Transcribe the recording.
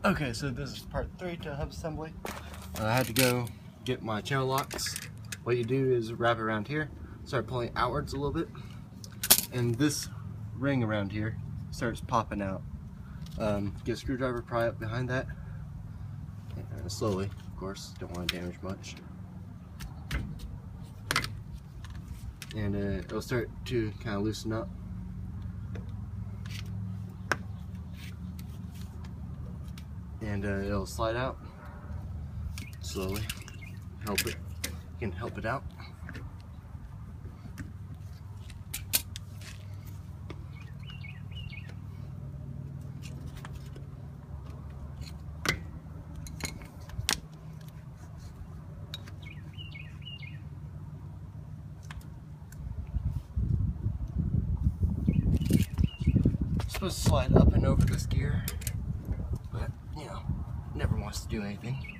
Okay, so this is part 3 to Hub Assembly. I had to go get my channel locks. What you do is wrap it around here, start pulling outwards a little bit, and this ring around here starts popping out. Get a screwdriver, pry up behind that, and slowly, of course, don't want to damage much. And it'll start to kind of loosen up. And it'll slide out slowly. You can help it out. It's supposed to slide up and over this gear, but you know, never wants to do anything.